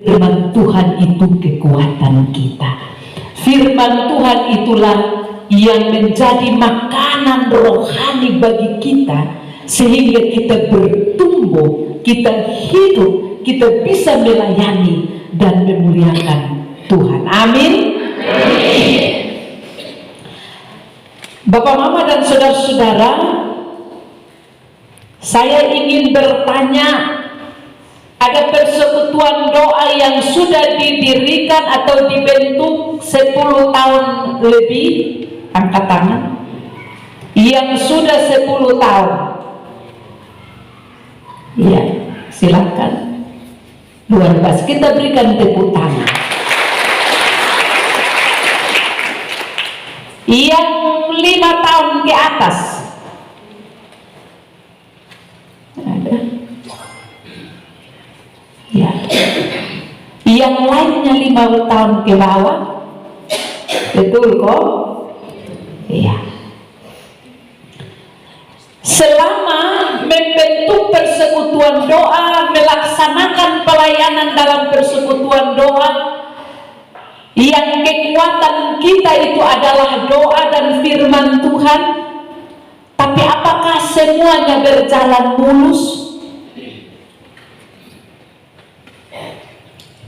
firman Tuhan itu kekuatan kita. Firman Tuhan itulah yang menjadi makanan rohani bagi kita, sehingga kita bertumbuh, kita hidup, kita bisa melayani dan memuliakan Tuhan. Amin. Bapak, Mama, dan saudara-saudara, saya ingin bertanya, ada persekutuan doa yang sudah didirikan atau dibentuk 10 tahun lebih? Angkat tangan. Yang sudah 10 tahun. Iya, silakan. Luar biasa. Kita berikan tepuk tangan. Yang 5 tahun ke atas. Ada. Ya. Yang lainnya 5 tahun ke bawah. Betul kok? Iya. Selama membentuk persekutuan doa, melaksanakan pelayanan dalam persekutuan doa, yang kekuatan kita itu adalah doa dan firman Tuhan, tapi apakah semuanya berjalan mulus?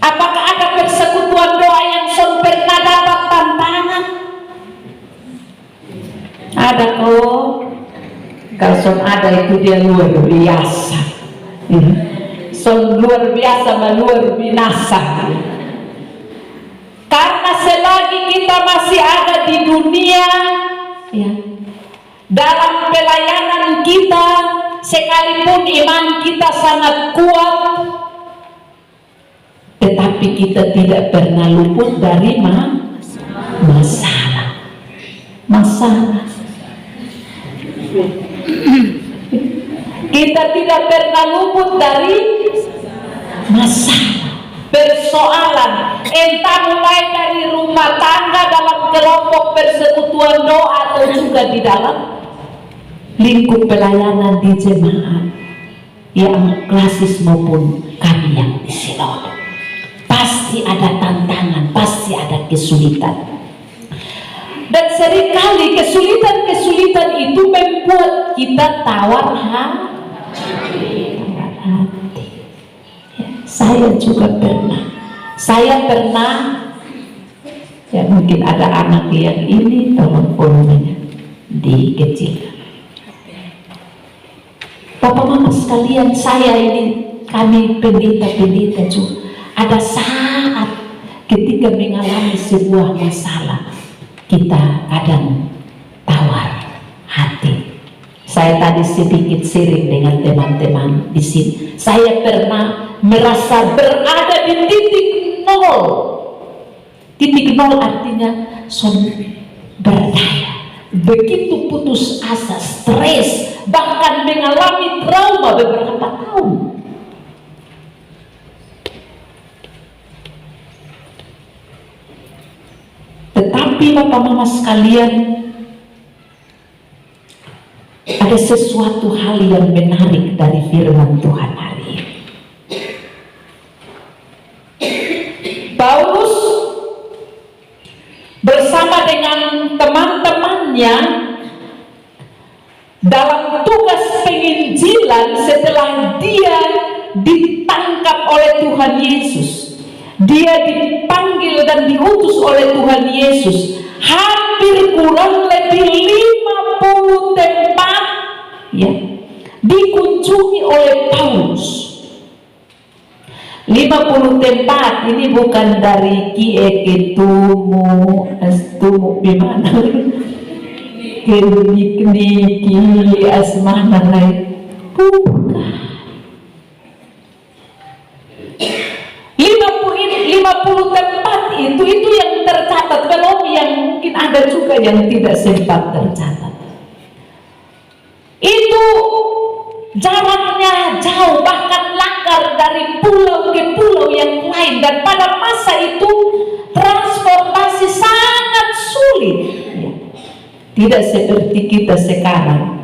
Apakah ada persekutuan doa yang pernah dapat tantangan? Ada kok. Kalau ada itu dia luar biasa. Luar biasa luar binasa. Karena selagi kita masih ada di dunia, ya, dalam pelayanan kita, sekalipun iman kita sangat kuat, tetapi kita tidak pernah luput dari masalah. Kita tidak pernah luput dari masalah, persoalan, entah mulai dari rumah tangga, dalam kelompok persekutuan doa, atau juga di dalam lingkup pelayanan di jemaat yang klasis maupun kami yang di sinode. Pasti ada tantangan, pasti ada kesulitan. Dan seringkali kesulitan-kesulitan itu membuat kita tawar hati. Ya, saya juga pernah. Ya, mungkin ada anak yang ini, tolong volumenya dikecilkan. Bapak Mama sekalian, kami pendeta-pendeta juga, ada saat ketika mengalami sebuah masalah, kita kadang tawar hati. Saya tadi sedikit sharing dengan teman-teman di sini. Saya pernah merasa berada di titik nol. Titik nol artinya berdaya. Begitu putus asa, stres, bahkan mengalami trauma beberapa tahun. Tetapi Bapak Mama sekalian, ada sesuatu hal yang menarik dari firman Tuhan hari ini. Paulus bersama dengan teman-temannya dalam tugas penginjilan setelah dia ditangkap oleh Tuhan Yesus. Dia dipanggil dan diutus oleh Tuhan Yesus. Hampir kurang lebih 50 tempat, ya, dikunjungi oleh Paulus. 50 tempat ini bukan dari kie ketumu bimana kenik asmana lain, bukan. 50 tempat itu yang tercatat. Kalau yang mungkin ada juga yang tidak sempat tercatat, itu jaraknya jauh, bahkan langgar dari pulau ke pulau yang lain. Dan pada masa itu transportasi sangat sulit, ya. Tidak seperti kita sekarang.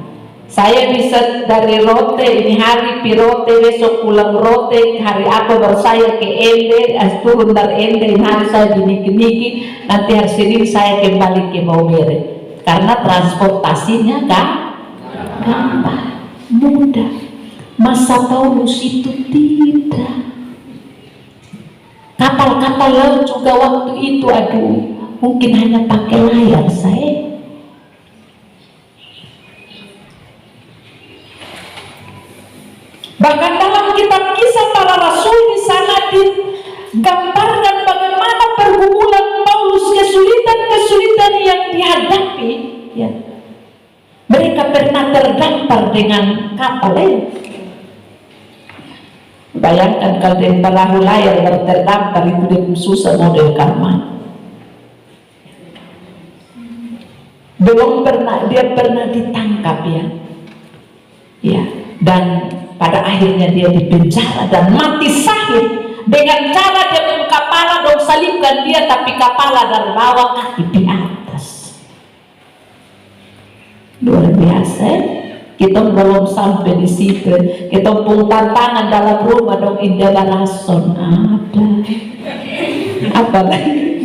Saya bisa dari Rote ini hari pi Rote, besok pulang Rote, hari apa baru saya ke Ende, turun dari Ende, ini hari saya di Niki-Niki, nanti hari Senin saya kembali ke Maumere. Karena transportasinya gampang, mudah. Masa Paulus itu tidak. Kapal-kapal laut juga waktu itu, aduh, mungkin hanya pakai layar saya. Bahkan dalam kitab Kisah Para Rasul di sana digambarkan bagaimana pergumulan Paulus, kesulitan-kesulitan yang dihadapi. Ya. Mereka pernah terdampar dengan kapal. Bayangkan kalau dari perahu layar baru terdampar, itu dia susah model karma. Dia pernah ditangkap ya. Ya, dan pada akhirnya dia dipenjara dan mati syahid dengan cara dia kepala dong salibkan dia, tapi kepala dari bawah, kaki di atas. Luar biasa. Kita belum sampai di situ. Kita pun tantangan dalam rumah dong, indah rason ada. Apa lagi?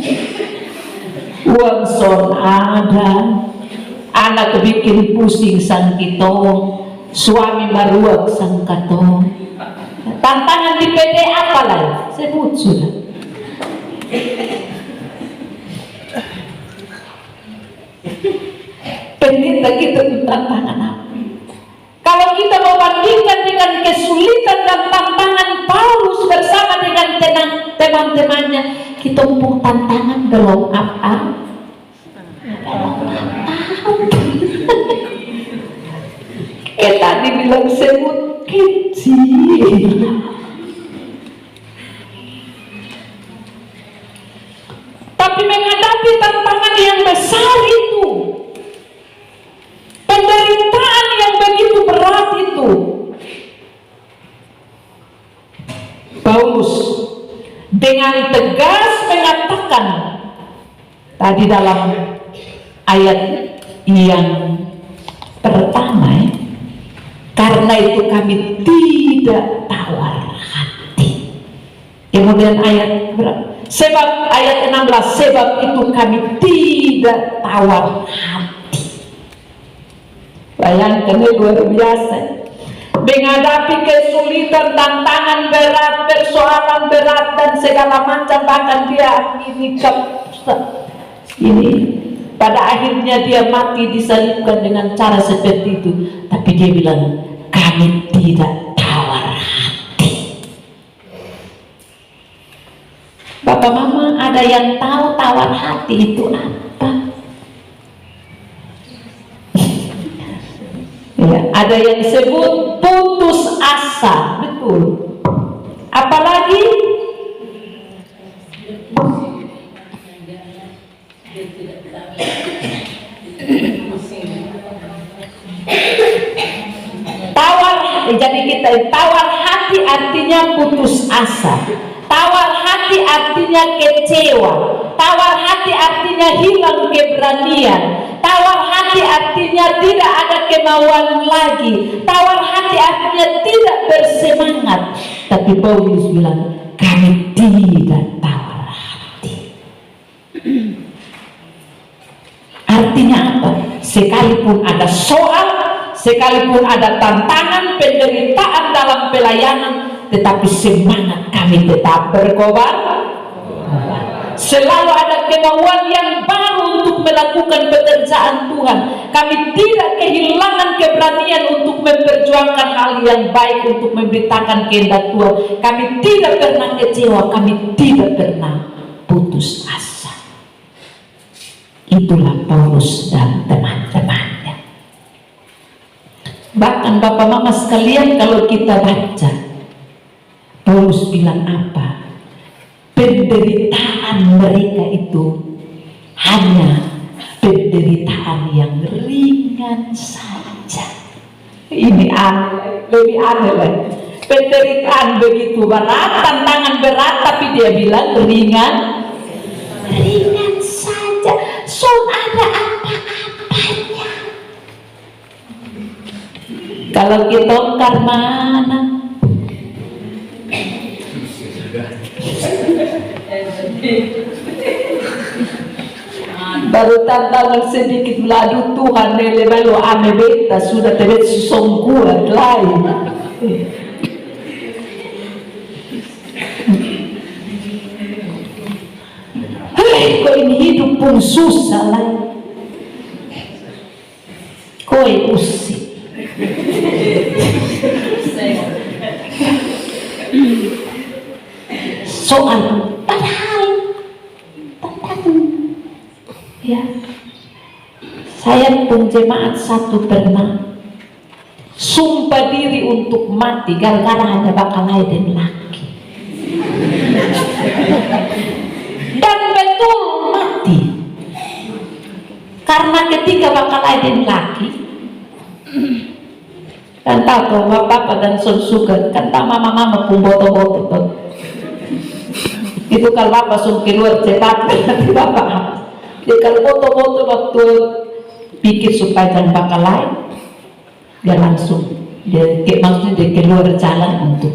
Uang son ada. Anak bikin pusing sang kita. Suami maruak sang kato. Tantangan di PD apa lagi? Sebut sudah. Pendeta kita itu tantangan apa? Kalau kita membandingkan dengan kesulitan dan tantangan Paulus bersama dengan teman-temannya, kita pun tantangan belum apa? Kayak tadi bilang sebut kecil. Tapi menghadapi tantangan yang besar itu, penderitaan yang begitu berat itu, Paulus dengan tegas mengatakan tadi dalam ayat yang pertama, karena itu kami tidak tawar hati. Kemudian ayat berapa? Sebab ayat 16, sebab itu kami tidak tawar hati. Bayangkan, luar biasa. Menghadapi kesulitan, tantangan berat, persoalan berat dan segala macam, bahkan dia ini pada akhirnya dia mati disalibkan dengan cara seperti itu. Tapi dia bilang, kami tidak tawar hati. Bapak mama, ada yang tahu tawar hati itu apa? Ya, ada yang disebut putus asa, betul. Apalagi jadi kita tawar hati artinya putus asa. Tawar hati artinya kecewa. Tawar hati artinya hilang keberanian. Tawar hati artinya tidak ada kemauan lagi. Tawar hati artinya tidak bersemangat. Tapi Paulus bilang, kami tidak tawar hati. Artinya apa? Sekalipun ada soal, sekalipun ada tantangan, penderitaan dalam pelayanan, tetapi semangat kami tetap berkobar. Selalu ada kemauan yang baru untuk melakukan pekerjaan Tuhan. Kami tidak kehilangan keberanian untuk memperjuangkan hal yang baik, untuk memberitakan kehendak Tuhan. Kami tidak pernah kecewa, kami tidak pernah putus asa. Itulah Paulus dan teman-temannya. Bahkan Bapak Mama sekalian, kalau kita baca, Paulus bilang apa? Penderitaan mereka itu hanya penderitaan yang ringan saja. Ini aneh, lebih aneh lagi. Penderitaan begitu berat, tantangan berat, tapi dia bilang ringan saja. So ada apa-apanya. Kalau kita ongkar mana? Baru tantangan sedikit meladu Tuhan nele balu ame beta sudah tebet susongkuat lain. Hei, kok ini hidup pun susah lah. Koi usik. Soal padahal ya, saya pun jemaat satu pernah sumpah diri untuk mati gara-gara hanya bakal lain laki, dan betul mati karena ketika bakal lain laki kan tahu bapak dan suka kan tak mama pun boto-boto itu kalau bapak suruh keluar cepat nanti bapak dia kalau boto-boto waktu pikir supaya jangan bakal lain dia langsung maksudnya dia keluar jalan untuk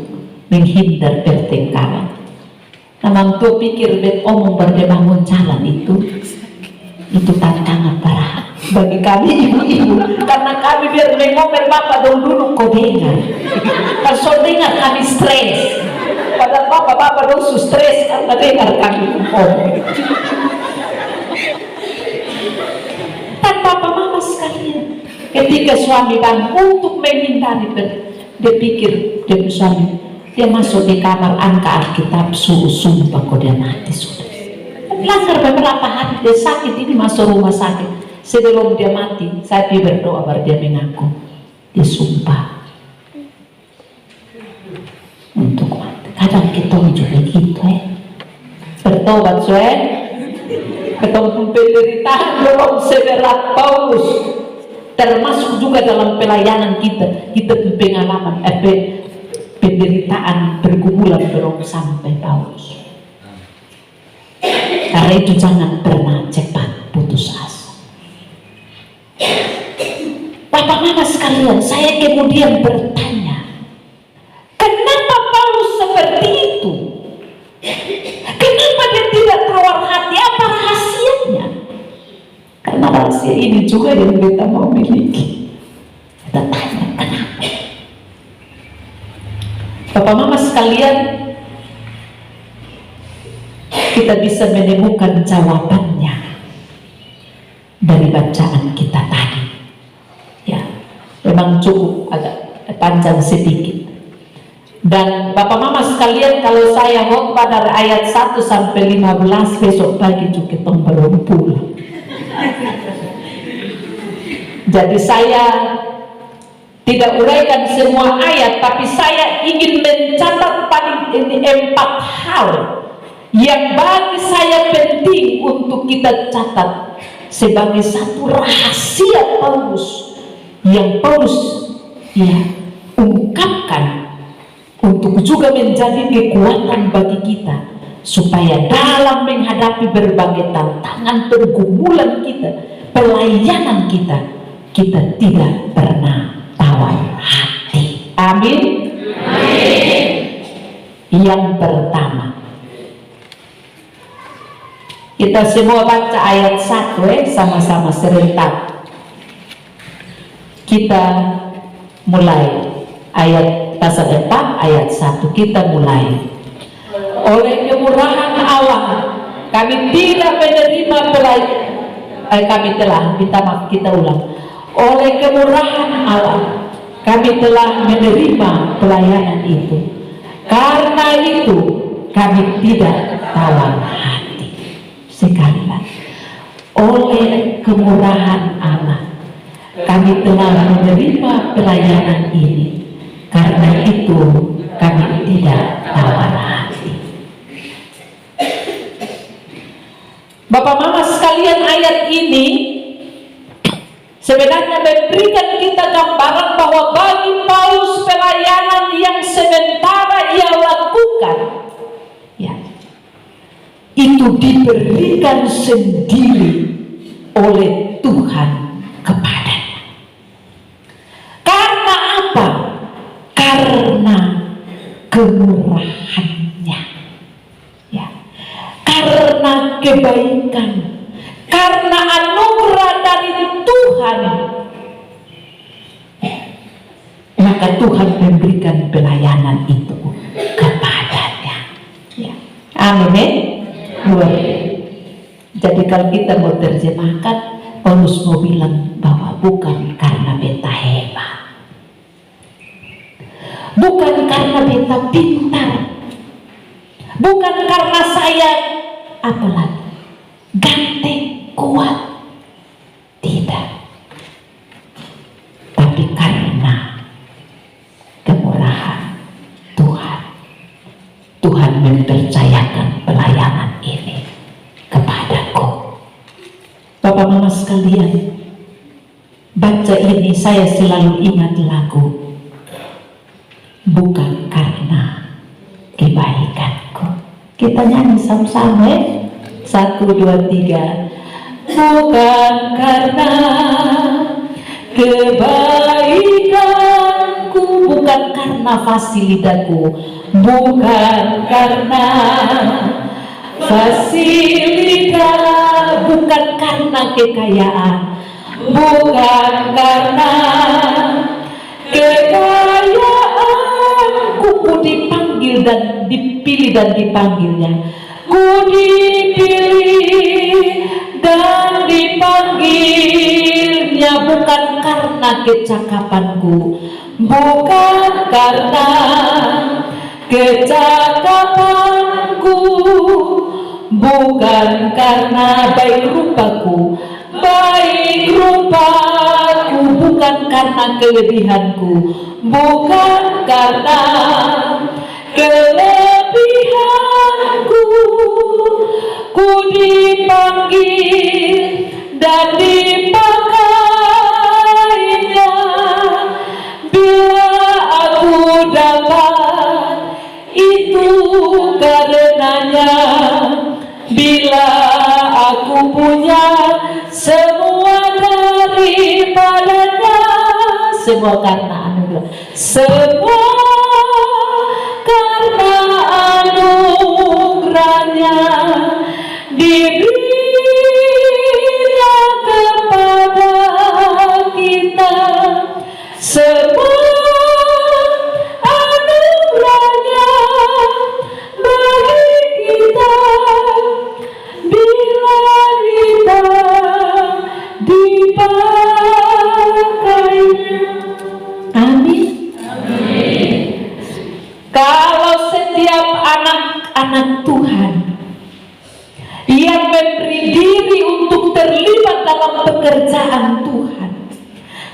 menghindar pertengkaran. Namang tuh pikir bet omong berdebangun jalan itu tantangan parah bagi kami ibu-ibu, karena kami biar mengomel bapak dulu kau dengar kan so dengar kami stres, padahal bapak dulu stres karena dengar kami dan bapak mama sekalian ketika suami bang untuk menghindari dia pikir dia suami dia masuk di kamar angka Alkitab sumpah kok dia mati sudah langgar beberapa hari dia sakit ini masuk rumah sakit. Sebelum dia mati saya berdoa baru dia mengaku dia sumpah untuk mati. Kadang kita juga gitu bertobat ketemu penderitaan belum seberat Paulus, termasuk juga dalam pelayanan kita pengalaman penderitaan bergumulan belum sampai Paulus. Karena itu jangan pernah cepat putus asa. Bapak mama sekalian, saya kemudian bertanya, kenapa Paulus seperti itu? Kenapa dia tidak tawar hati? Apa rahasianya? Karena rahasia ini juga yang kita mau miliki. Kita tanya kenapa? Bapak mama sekalian, kita bisa menemukan jawabannya dari bacaan kita tadi. Ya, memang cukup agak panjang sedikit. Dan Bapak Mama sekalian, kalau saya khotbah dari ayat 1 sampai 15 besok pagi juga belum pulang. Jadi saya tidak uraikan semua ayat, tapi saya ingin mencatat paling ini 4 hal yang bagi saya penting untuk kita catat sebagai satu rahasia Paulus yang Paulus ungkapkan untuk juga menjadi kekuatan bagi kita supaya dalam menghadapi berbagai tantangan pergumulan kita, pelayanan kita tidak pernah tawar hati. Amin. Amin. Yang pertama, kita semua baca ayat 1 sama-sama serentak. Kita mulai ayat pasal 4 ayat 1. Kita mulai. Oleh kemurahan Allah kami tidak menerima kita ulang. Oleh kemurahan Allah kami telah menerima pelayanan itu. Karena itu kami tidak tawar hati. Sekali lagi, oleh kemurahan Allah kami telah menerima pelayanan ini. Karena itu kami tidak tawar hati. Bapak mama sekalian, ayat ini sebenarnya memberikan kita gambaran bahwa bagi Paulus pelayanan yang sementara ia lakukan itu diberikan sendiri oleh Tuhan kepadanya. Karena apa? karena kebaikan, karena anugerah dari Tuhan, maka Tuhan memberikan pelayanan itu kepadanya. Ya. Amin. Jadi kalau kita mau terjemahkan, Paulus mau bilang bahwa bukan karena beta hebat, bukan karena beta pintar, bukan karena saya apalagi ganteng, kuat, tidak, tapi karena kemurahan Tuhan. Tuhan mempercayakan pelayanan ini kepadaku. Bapak Mama sekalian, baca ini saya selalu ingat lagu Bukan Karena Kebaikanku. Kita nyanyi sama-sama ya. 1, 2, 3. Bukan karena kebaikanku, bukan karena fasilitasku, bukan karena fasilitas, bukan karena kekayaan, bukan karena kekayaanku, ku dipanggil dan dipilih dan dipanggilnya, ku dipilih dan dipanggilnya, bukan karena kecakapanku, bukan karena kecakapanku, bukan karena baik rupaku, bukan karena kelebihanku, bukan karena kelebihanku, ku dipanggil dan dipakainya. Bila aku dapat itu karenanya, bila aku punya semua daripadanya, semua karena anugerah, semua karena anugerahnya diberinya kepada kita, semua anugerahnya bagi kita bila kita dipakainya. Amin. Kalau setiap anak-anak Tuhan yang memberi diri untuk terlibat dalam pekerjaan Tuhan,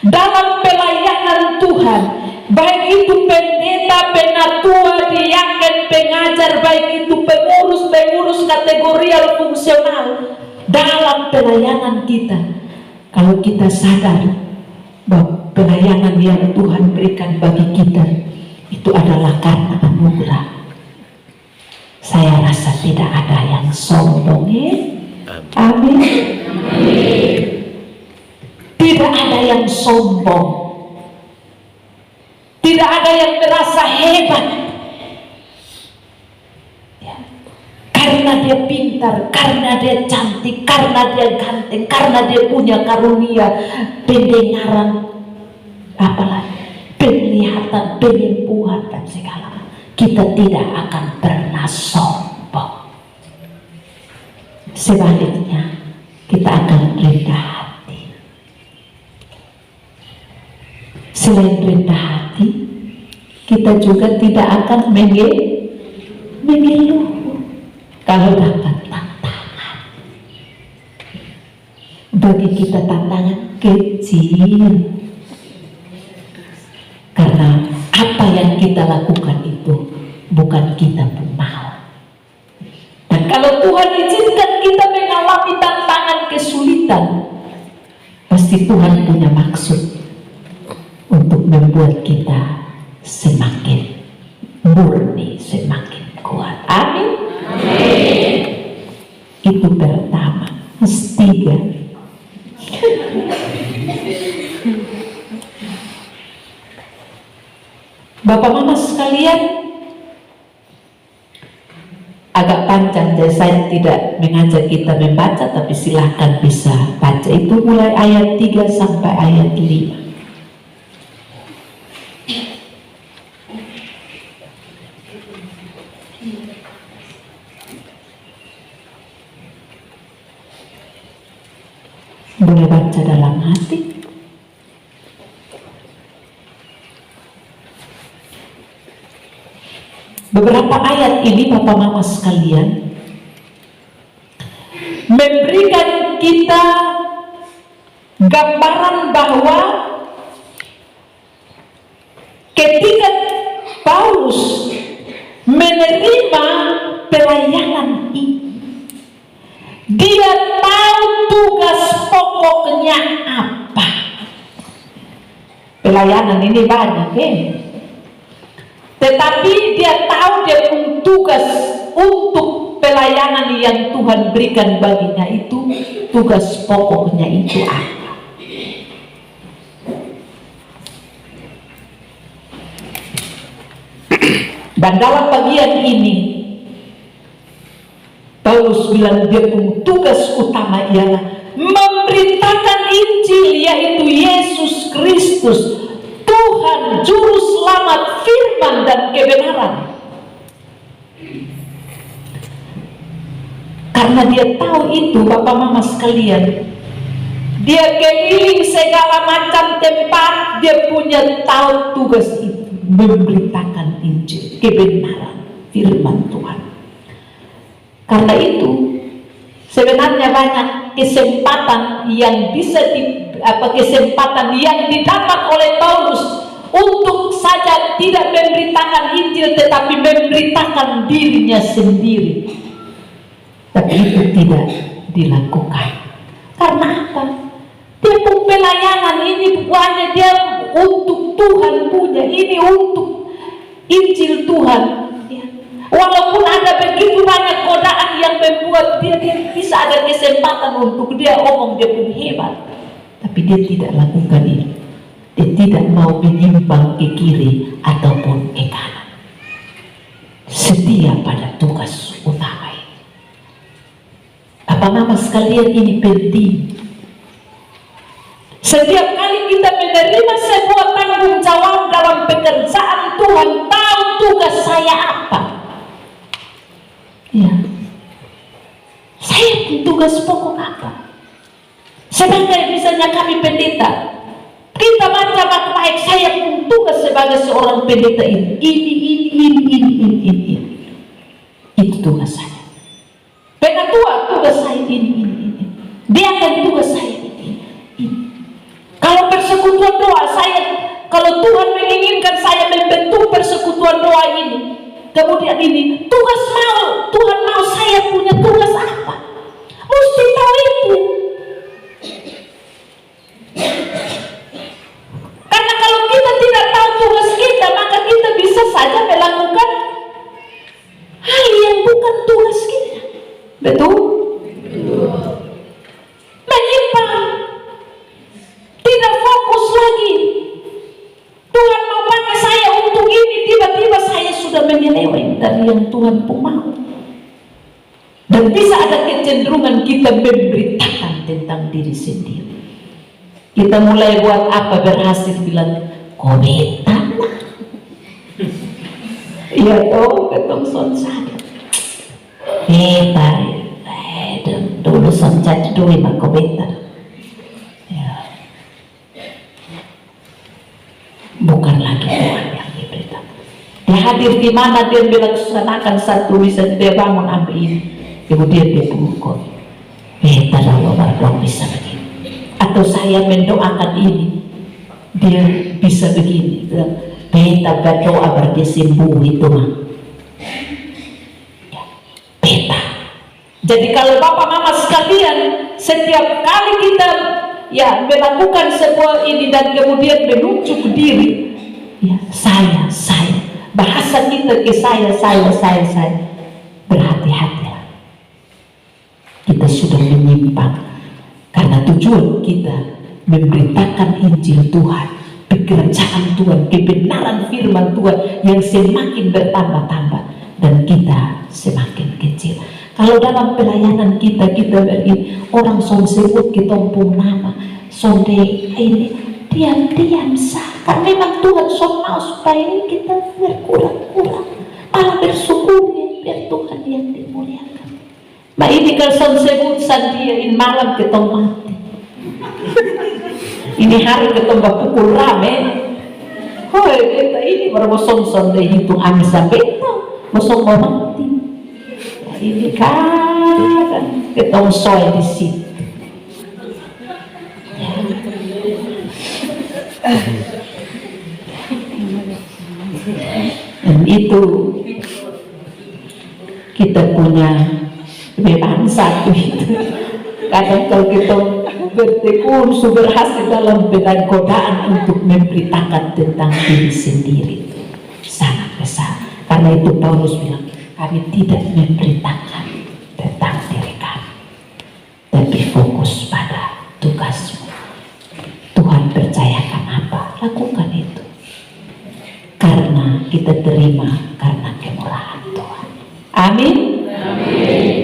dalam pelayanan Tuhan, baik itu pendeta, penatua, diaken, pengajar, baik itu pengurus kategorial fungsional, dalam pelayanan kita, kalau kita sadar bahwa pelayanan yang Tuhan berikan bagi kita itu adalah karena anugerah, saya rasa tidak ada yang sombong. Amin. Tidak ada yang sombong, tidak ada yang merasa hebat ya, karena dia pintar, karena dia cantik, karena dia ganteng, karena dia punya karunia pendengaran, apalagi penglihatan, penyembuhan dan segala. Kita tidak akan pernah sombong. Sebaliknya, kita akan rendah hati. Selain rendah hati, kita juga tidak akan mengeluh kalau dapat tantangan. Bagi kita tantangan kecil, karena apa yang kita lakukan itu bukan kita pun mau. Dan kalau Tuhan izinkan kita mengalami tantangan kesulitan, pasti Tuhan punya maksud untuk membuat kita semakin murni, semakin kuat. Amin. Itu pertama. Ketiga, Bapak Mama sekalian, agak panjang, jadi saya tidak mengajak kita membaca, tapi silahkan bisa baca. Itu mulai ayat 3 sampai ayat 5. Boleh baca dalam hati. Beberapa ayat ini Bapak Mama sekalian memberikan kita gambaran bahwa ketika Paulus menerima pelayanan ini, dia tahu tugas pokoknya apa. Pelayanan ini banyak ya, tetapi dia tahu dia punya tugas untuk pelayanan yang Tuhan berikan baginya itu, tugas pokoknya itu apa. Dan dalam bagian ini Paulus bilang dia punya tugas utama ialah memberitakan Injil, yaitu Yesus Kristus, Tuhan Juru Selamat, firman dan kebenaran. Karena dia tahu itu, Bapak Mama sekalian, dia keliling segala macam tempat, dia punya tahu tugas itu, memberitakan Injil, kebenaran, firman Tuhan. Karena itu sebenarnya banyak kesempatan yang bisa kesempatan yang didapat oleh Paulus untuk saja tidak memberitakan Injil, tetapi memberitakan dirinya sendiri. Tapi itu tidak dilakukan. Karena apa? Dia pun pelayanan ini bukannya dia untuk Tuhan punya, ini untuk Injil Tuhan. Walaupun ada begitu banyak godaan yang membuat dia bisa ada kesempatan untuk dia omong dia pun hebat, tapi dia tidak lakukan ini. Dia tidak mau menyimpang ke kiri ataupun ke kanan. Setia pada tugas utama ini. Bapak Mama sekalian, ini penting. Setiap kali kita menerima sebuah tanggung jawab dalam pekerjaan Tuhan, tahu tugas saya apa. Ya, saya tugas pokok apa? Sebagai misalnya kami pendeta, kita baca baik-baik, saya tugas sebagai seorang pendeta ini. Itu tugas saya. Penatua tugas saya ini. Dia akan tugas saya ini. Kalau persekutuan doa, kalau Tuhan menginginkan saya membentuk persekutuan doa ini, kemudian ini tugas Tuhan mau saya punya tugas apa? Mesti tahu itu. Karena kalau kita tidak tahu tugas kita, maka kita bisa saja melakukan hal yang bukan tugas kita. Betul? Menyimpang, tidak fokus lagi. Tuhan mau pakai saya untuk ini, tiba-tiba saya sudah menyeleweng dari yang Tuhan pun mau. Dan bisa ada kecenderungan kita memberitakan tentang diri sendiri. Kita mulai buat apa, berhasil bilang komentar. Iya toh, ketong sonsada. Hebat, dulu sonsada dulu mah komentar. Bukan lagi Tuhan yang diberitakan. Dia hadir di mana, dia melaksanakan satu misa, dia bangun ambil ini, kemudian dia pukul. Beta lalu baru bisa begini. Atau saya mendoakan ini, dia bisa begini. Beta berdoa agar dia sembuh itu mah. Beta. Jadi kalau Bapak Mama sekalian, setiap kali kita melakukan sebuah ini dan kemudian menunjuk diri, saya, bahasa kita ke saya, berhati-hatilah. Kita sudah menyimpang, karena tujuan kita memberitakan Injil Tuhan, pekerjaan Tuhan, kebenaran firman Tuhan yang semakin bertambah-tambah. dan kita semakin kecil. Kalau dalam pelayanan kita beri orang son sebut kita pun nama sonde ini diam-diam sah, kan memang Tuhan son mau supaya ini kita berkurang-kurang, malah bersyukurnya biar Tuhan yang dimuliakan. Nah ini kalau son sebut sandiain malam kita mati, ini hari kita pukul rame. Hoi, ini baru son hitung amis sampai itu musuh mau mati. Nah, ini kan kita soal di situ. Dan itu kita punya memang satu itu. Kadang kalau kita bertekun berhasil dalam bidang godaan untuk memberitakan tentang diri sendiri sangat besar. Karena itu Paulus bilang, kami tidak memberitakan tentang diri kami, tapi fokus pada tugasmu. Tuhan percayakan apa, lakukan itu. Karena kita terima karena kemurahan Tuhan. Amin. Amin.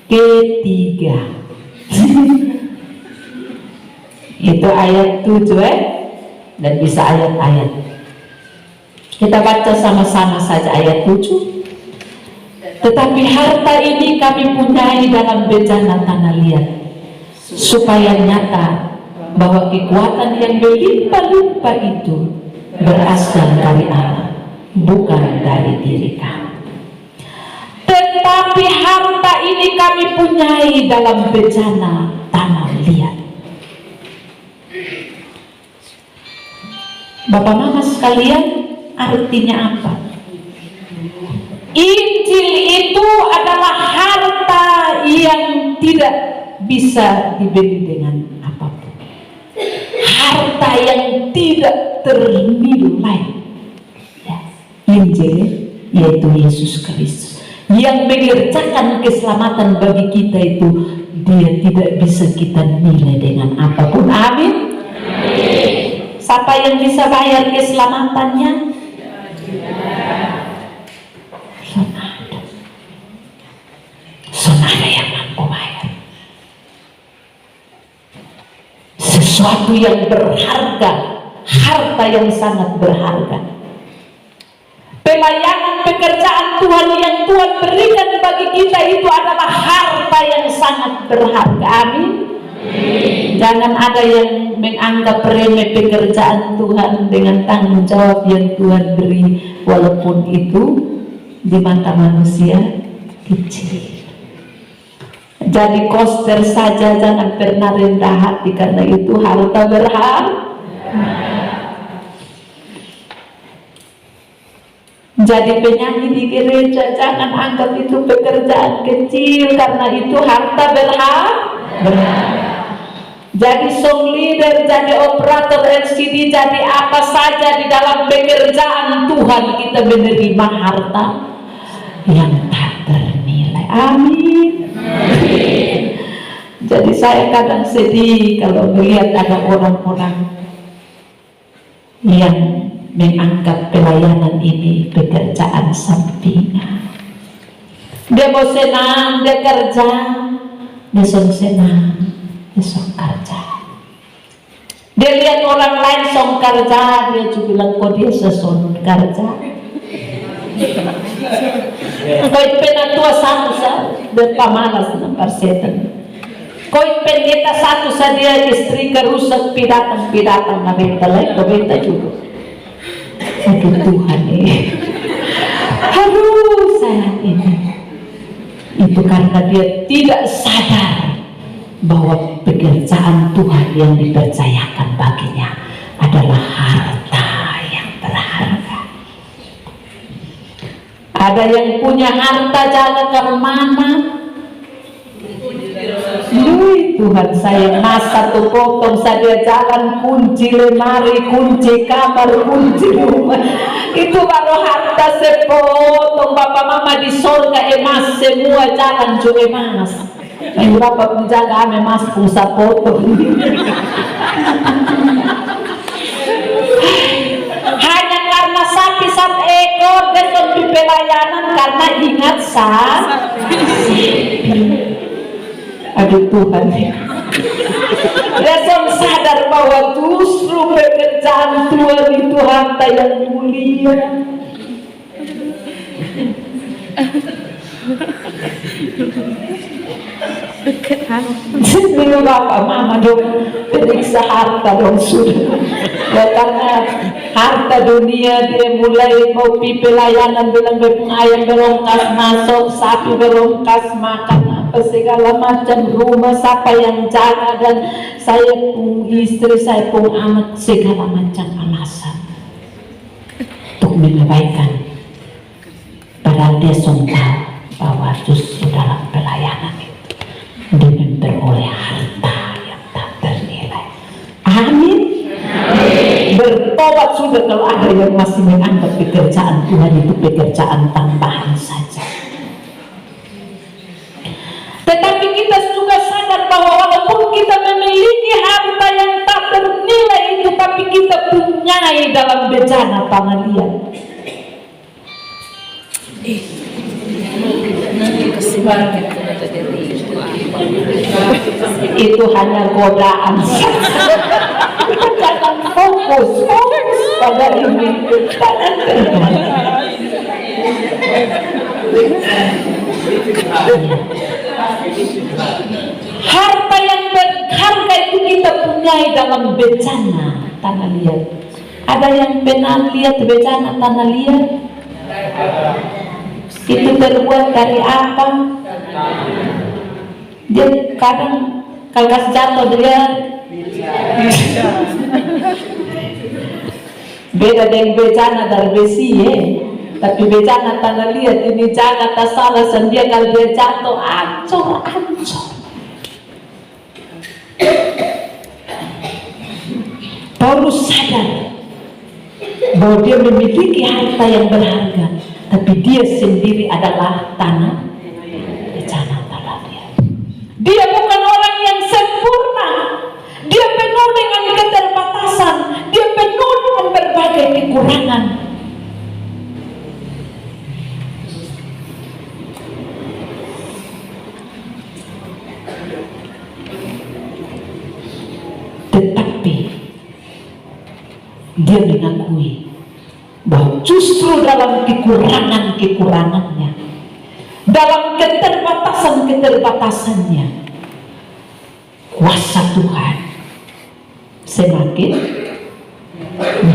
Ketiga. Itu ayat 7 dan bisa ayat-ayat. Kita baca sama-sama saja ayat 7. Tetapi harta ini kami punyai dalam bejana tanah liat, supaya nyata bahwa kekuatan yang berlimpah-limpah itu berasal dari Allah, bukan dari diri kami. Tetapi harta ini kami punyai dalam bejana tanah liat. Bapak Mama sekalian, artinya apa? Injil itu adalah harta yang tidak bisa dibeli dengan apapun, harta yang tidak ternilai. Injil yaitu Yesus Kristus yang mengerjakan keselamatan bagi kita itu, dia tidak bisa kita nilai dengan apapun. Amin. Siapa yang bisa bayar keselamatannya? Sonada yang mampu bayar. Sesuatu yang berharga, harta yang sangat berharga. Pelayanan pekerjaan Tuhan yang Tuhan berikan bagi kita itu adalah harta yang sangat berharga. Amin. Jangan ada yang menganggap remeh pekerjaan Tuhan dengan tanggung jawab yang Tuhan beri, walaupun itu di mata manusia kecil. Jadi koster saja, jangan pernah rendah hati, karena itu harta berharga. Jadi penyanyi di gereja, jangan anggap itu pekerjaan kecil, karena itu harta berharga. Jadi song leader, jadi operator LCD, jadi apa saja di dalam pekerjaan Tuhan, kita menerima harta yang tak ternilai. Amin. Amin. Jadi saya kadang sedih kalau melihat ada orang-orang yang menganggap pelayanan ini pekerjaan sampingan. Dia mau senang, dia kerja, dia senang, dia kerja. Dia lihat orang lain kerja, dia juga bilang kok dia seson kerja. Kau pernah tua satu dia pamalas nampak setan. Kau pendeta satu dia istri kerusak pidatang nabenta lain nabenta juga. Aduh Tuhan aduh saat ini itu karena dia tidak sadar bahwa pekerjaan Tuhan yang dipercayakan baginya adalah harta yang berharga. Ada yang punya harta jalan ke mana? Tuhan saya masa tuh potong saja jalan, kunci lemari, kunci kamar, kunci rumah, itu baru harta sepotong. Bapak mama di sorga emas semua jalan juga emas. Yang berapa penjaga emas pusat potong. Hanya karena sapi 1 ekor, dia pelayanan karena ingat aduh Tuhan, Rasul sadar bahwa justru pekerjaan Tuhan itu harta yang mulia. Dulu bapak mama dong periksa harta dong sudah ya, karena harta dunia dia mulai mau pi pelayanan bilang bepung ayam berongkas masuk, sapi berongkas makan apa segala macam, rumah siapa yang jaga, dan saya pun istri, saya pun anak, segala macam alasan untuk mengabaikan. Padahal dia tahu bahwa justru dalam pelayanan itu dia memperoleh harta yang tak ternilai. Amin. Bertobat sudah kalau ada yang masih menganggap pekerjaan Tuhan itu pekerjaan tambahan saja. Tetapi kita juga sadar bahwa walaupun kita memiliki harta yang tak ternilai itu, tapi kita punyai dalam bejana tanah liat. Itu hanya godaan saja. Jangan fokus pada ini. Harta yang berharga itu kita punyai dalam bejana tanah liat. Ada yang pernah lihat bejana tanah liat? Itu terbuat dari apa? Dia kadang kalau jatuh dia beda dengan bejana dari besi ya. Tapi bejana tanah liat ini jangan tak salah sendiri, kalau dia jatuh ancur. Paulus sadar bahwa dia memiliki harta yang berharga, tapi dia sendiri adalah tanah bejana tanah liat. Dia bukan orang yang sempurna. Dia penuh dengan keterbatasan. Dia penuh dengan berbagai kekurangan. Tetapi dia mengakui bahwa justru dalam kekurangannya, dalam keterbatasannya, kuasa Tuhan semakin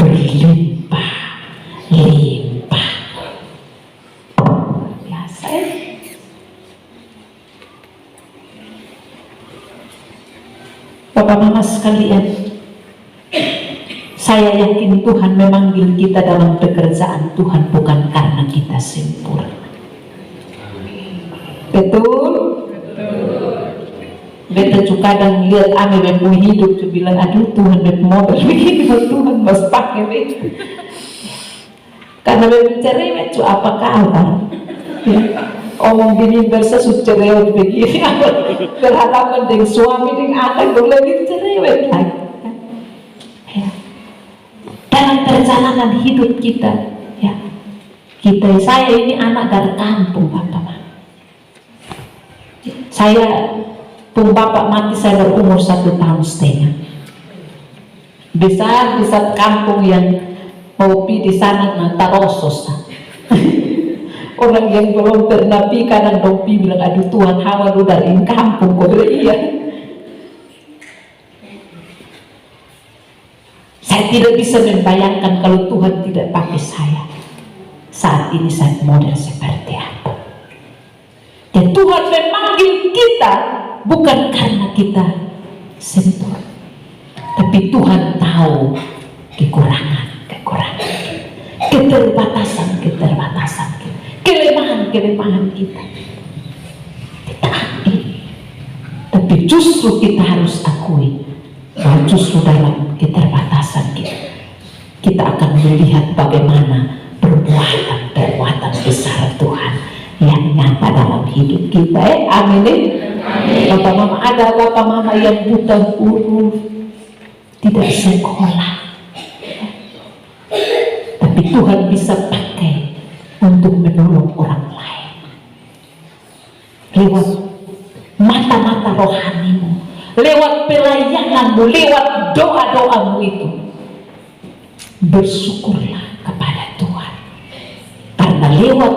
berlimpah. Biasa ya? Bapak mama sekalian, saya yakin Tuhan memanggil kita dalam pekerjaan Tuhan bukan karena kita sempurna. Betul? Beta juga kadang lihat ame mempunyai hidup tu bilang, aduh Tuhan model begini, Tuhan mas pakai begitu. Karena memang cerewet tu apa kabar? Omong gini bersesut cerewet begini, berhadapan dengan suami dengan anak lebih cerewet lagi. Dalam perjalanan hidup kita, ya, saya ini anak dari kampung, Bapak. Saya pun bapak mati saya berumur 1,5 tahun. Di saat kampung yang mau pergi di sana tarosos. Orang yang belum pernah pergi kadang dong pergi bilang, aduh Tuhan hawa lu dari kampung, kok iya. Saya tidak bisa membayangkan kalau Tuhan tidak pakai saya. Saat ini saya model seperti apa. Dan Tuhan memanggil kita bukan karena kita sempurna, tapi Tuhan tahu kekurangan, keterbatasan kita, kelemahan kita. Kita akui, tapi justru kita harus akui bahwa justru dalam keterbatasan kita akan melihat bagaimana perbuatan besar Tuhan yang nyata dalam hidup kita. Amin. Bapak mama, ada bapak mama yang buta huruf, tidak sekolah, tapi Tuhan bisa pakai untuk untuk menolong orang lain. Lewat mata-mata rohanimu, lewat pelayananmu, lewat doa-doamu itu, bersyukurlah kepada Tuhan. Karena lewat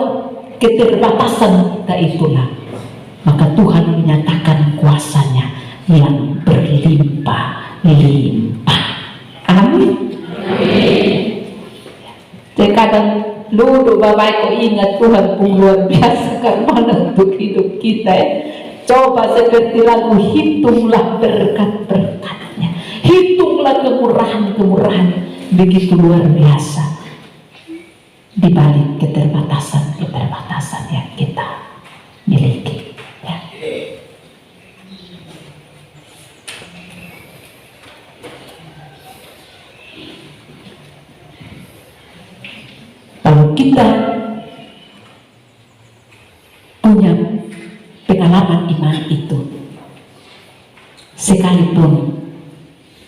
keterbatasan kita itulah, maka Tuhan menyatakan kuasanya yang berlimpah-limpah. Amin. Terkadang dulu Bapak Ibu ingat Tuhan pun luar biasa karena untuk hidup kita. Coba seperti lagu, hitunglah berkat-berkatnya, hitunglah kemurahan-kemurahan, begitu luar biasa di balik keterbatasan-keterbatasan yang kita miliki. Ya. Kalau kita punya pengalaman iman itu, sekalipun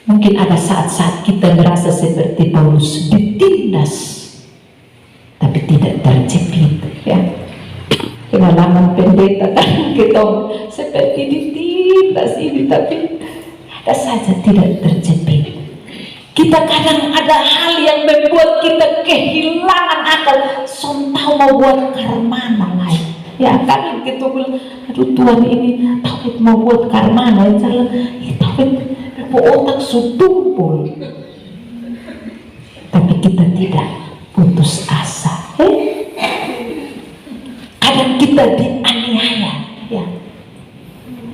mungkin ada saat-saat kita merasa seperti Paulus ditindas, tapi tidak terjepit. Ya. Pengalaman pendeta kan kita seperti ditindas ini, tapi ada saja tidak terjepit. Kita kadang ada hal yang membuat kita kehilangan akal, sontau mau buat karmana lain. Ya kadang kita bilang, aduh Tuhan ini tapi mau buat karmana, salah, tapi otak sutumpul. Tapi kita tidak putus asa. Kadang kita dianiaya. Ya.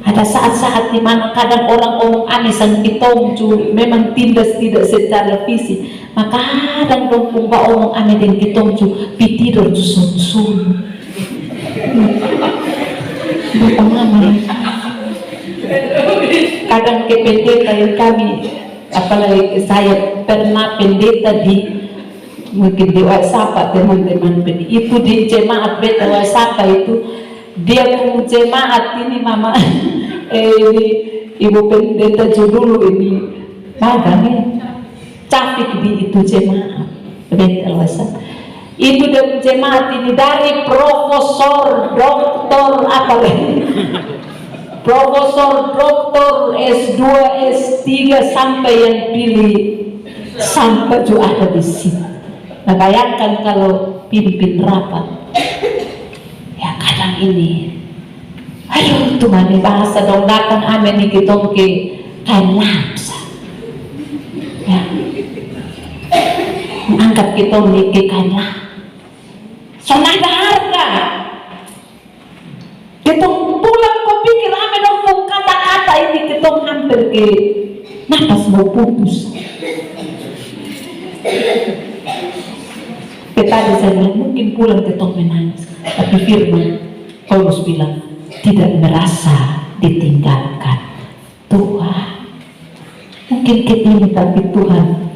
Ada saat-saat di mana kadang orang ngomong aneh sang kitong memang tindas tidak secara fisik, maka kadang dong pumpa omong aneh dan kitong pitidur sun-sun. Pengalaman. Kadang ke pendeta yang kami, apalagi saya pernah pendeta di mungkin di WhatsApp teman-teman itu di jemaat beta WhatsApp itu. Dia mau jemaat ini mama ini ibu pendeta dulu ini magang capik di itu jemaat beta WhatsApp itu dan jemaat ini dari profesor doktor apa lagi profesor doktor S2 S3 sampai yang pilih sampai juga ada di sini. Nah bayangkan kalau pimpin rapat ini, aduh Tuhan bahasa dong datang amin nih kita ke kain lapsa, ya, angkat kita nih ke kain lapsa, so ada harga, kita pulang kau pikir amin dong kata-kata ini kita hampir ke nafas mau putus. Kita saya mungkin pulang kita menangis, tapi firman Paulus bilang tidak merasa ditinggalkan Tuhan. Mungkin kita ini tapi Tuhan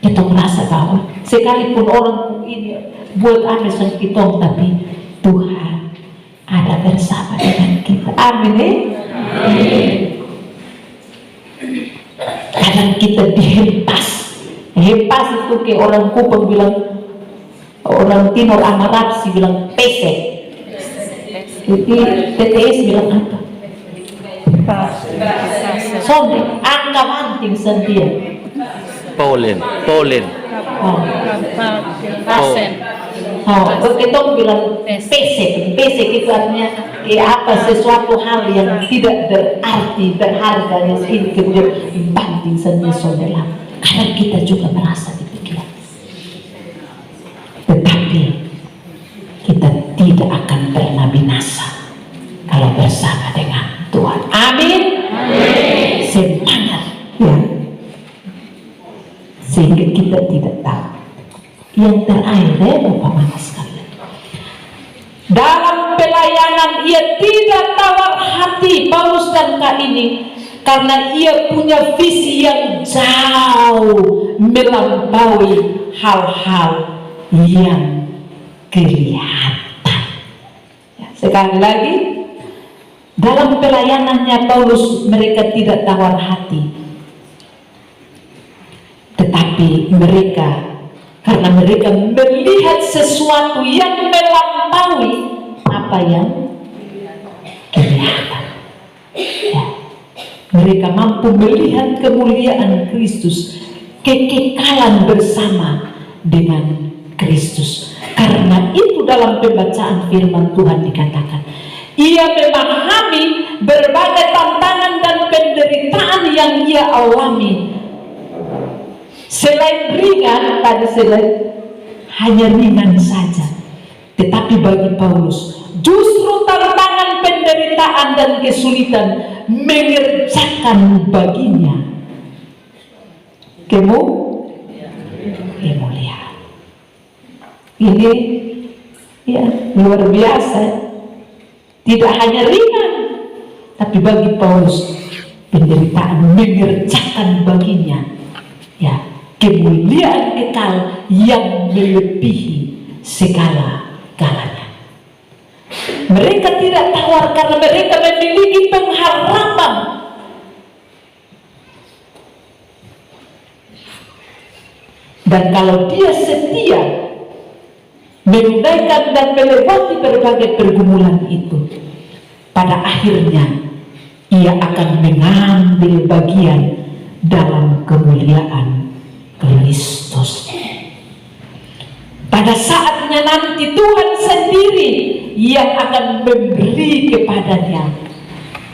kita merasa bahwa sekalipun orang ini buat aneh sama kita, tapi Tuhan ada bersama dengan kita. Amin. Kadang kita dihempas. Hempas itu ke orang Kupang bilang, orang Timur Amarapsi bilang pesek. Jadi TTS bilang apa? Sonde, angka manting sendiri. Polen. Kita bilang pesek itu artinya apa sesuatu hal yang tidak berarti, berharga yang ini kemudian banting sendiri sonde lah. Karena kita juga merasa demikian. Tetapi kita tidak akan pernah binasa kalau bersama dengan Tuhan. Amin. Semangat ya. Sehingga kita tidak tahu. Yang terakhir Bapak Mama sekalian, dalam pelayanan ia tidak tawar hati Paulus dan Kak ini, karena ia punya visi yang jauh melampaui hal-hal yang kelihatan. Ya, sekali lagi, dalam pelayanannya Paulus mereka tidak tawar hati, tetapi mereka karena karena mereka melihat sesuatu yang melampaui apa yang kelihatan. Ya. Mereka mampu melihat kemuliaan Kristus, kekekalan bersama dengan Kristus. Karena itu dalam pembacaan firman Tuhan dikatakan, ia memahami berbagai tantangan dan penderitaan yang ia alami. Selain ringan, hanya ringan saja. Tetapi bagi Paulus, justru tantangan, penderitaan dan kesulitan mengerjakan baginya kemuliaan. Ini ya luar biasa. Tidak hanya ringan, tapi bagi Paulus penderitaan mengerjakan baginya ya kemuliaan kekal yang melebihi segala-galanya. Mereka tidak tawar karena mereka memiliki pengharapan. Dan kalau dia setia menunaikan dan melewati berbagai pergumulan itu, pada akhirnya ia akan mengambil bagian dalam kemuliaan Kristus. Pada saatnya nanti Tuhan sendiri yang akan memberi kepadanya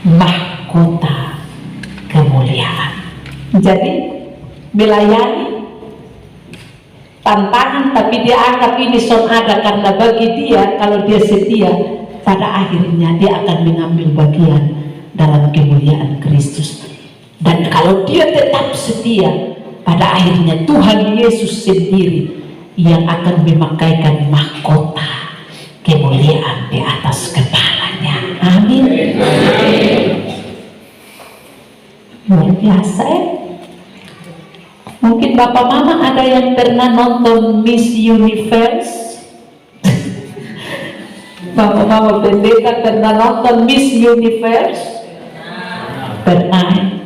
mahkota kemuliaan. Jadi melayani tantangan, tapi dia anggap ini son ada karena bagi dia kalau dia setia, pada akhirnya dia akan mengambil bagian dalam kemuliaan Kristus. Dan kalau dia tetap setia, pada akhirnya Tuhan Yesus sendiri yang akan memakaikan mahkota kemuliaan di atas kepalanya. Amin. Luar biasa ya. Mungkin Bapak Mama ada yang pernah nonton Miss Universe? Bapak Mama pendeta pernah nonton Miss Universe? Pernah.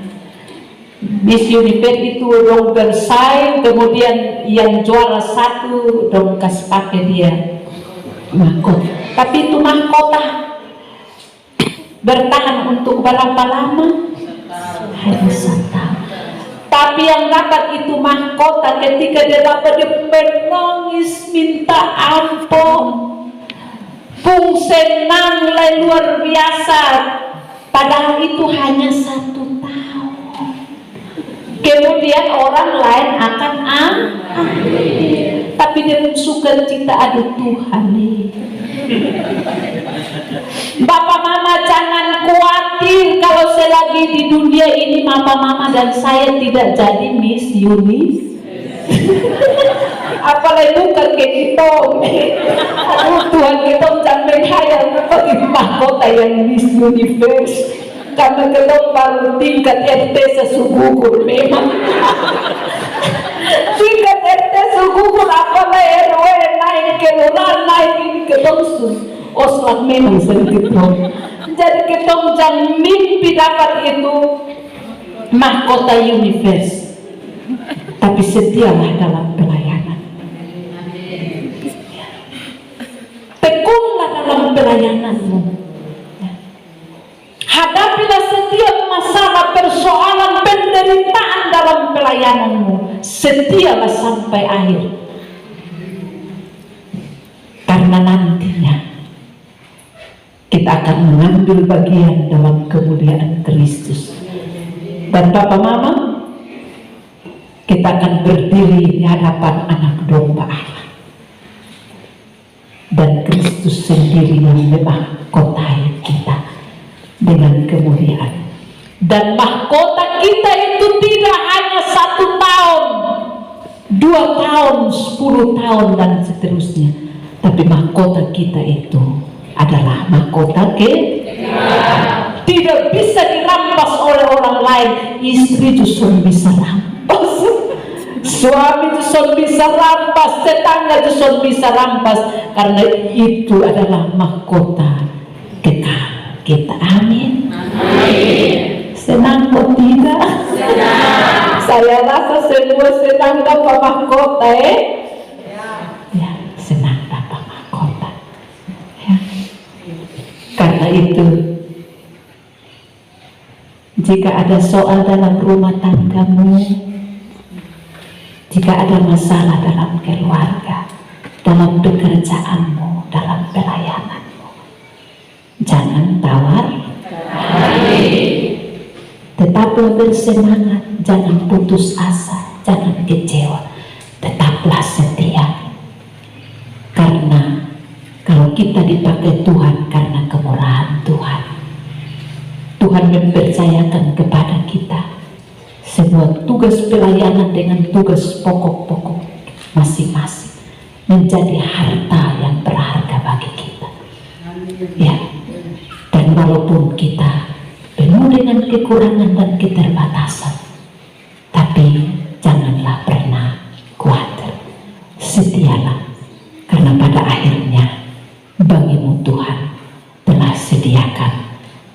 Miss Universe itu dong bersaing, kemudian yang juara satu dong kasih pakai dia mahkota. Tapi itu mahkota bertahan untuk berapa lama? Hanya 1 tahun. Tapi yang dapat itu mahkota ketika dia dapat, dia menangis minta ampun, pun senang luar biasa. Padahal itu hanya 1 tahun. Kemudian orang lain akan tapi dia suka cita, aduh Tuhan nih. Bapak Mama jangan khawatir kalau selagi di dunia ini Bapak Mama dan saya tidak jadi Miss Uni. Apalagi bukan ke kita. Aduh Tuhan, kita jangan menghayal bagi mahkota yang Miss Universe. Karena kita baru tingkat RT sesugugur memang. Tingkat RT sesugugur apalagi RW naik kelurahan naik ini ketemu oslak memang sedikit dong. Jadi kita jangan mimpi dapat itu mahkota universe, tapi setialah dalam pelayanan. Tekunlah dalam pelayananmu. Hadapilah setiap masalah, persoalan, penderitaan dalam pelayananmu. Setialah sampai akhir. Karena nantinya kita akan mengambil bagian dalam kemuliaan Kristus. Dan Bapak Mama, kita akan berdiri di hadapan anak domba Allah. Dan Kristus sendiri yang memahkotai kita dengan kemuliaan. Dan mahkota kita itu tidak hanya 1 tahun, 2 tahun, 10 tahun dan seterusnya, tapi mahkota kita itu adalah mahkota tidak bisa dirampas oleh orang lain. Istri justru bisa rampas, suami justru bisa rampas, tetangga justru bisa rampas, karena itu adalah mahkota kekal kita. Amin. Amin. Senang kok tidak? Senang. Saya rasa semua senang dapat mahkota Karena itu, jika ada soal dalam rumah tanggamu, jika ada masalah dalam keluarga, dalam pekerjaanmu, dalam pelayananmu, jangan tawar, tetaplah bersemangat, jangan putus asa, jangan kecewa, tetaplah setia. Karena kalau kita dipakai Tuhan karena kemurahan Tuhan, Tuhan mempercayakan kepada kita sebuah tugas pelayanan dengan tugas pokok-pokok masing-masing, menjadi harta yang berharga bagi kita. Ya, dan walaupun kita penuh dengan kekurangan dan keterbatasan, tapi janganlah pernah khawatir, setialah, karena pada akhirnya bagimu Tuhan telah sediakan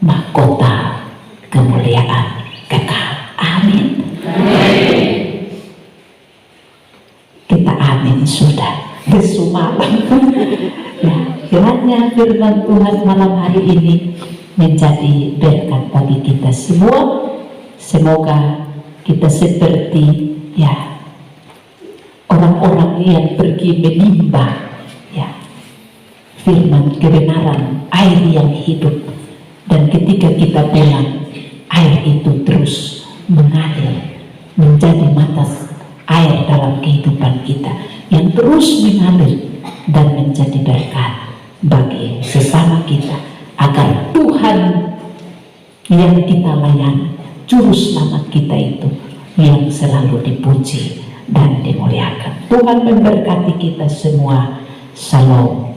mahkota kemuliaan kekal. Amin. Kita amin sudah bersumalam. Ya, kiranya firman Tuhan malam hari ini menjadi berkat bagi kita semua. Semoga kita seperti ya orang-orang yang pergi menimba ya firman kebenaran, air yang hidup, dan ketika kita pulang, air itu terus mengalir menjadi mata air dalam kehidupan kita yang terus mengalir dan menjadi berkat bagi sesama kita, agar Tuhan yang kita layani, juru selamat kita itu yang selalu dipuji dan dimuliakan. Tuhan memberkati kita semua. Shalom.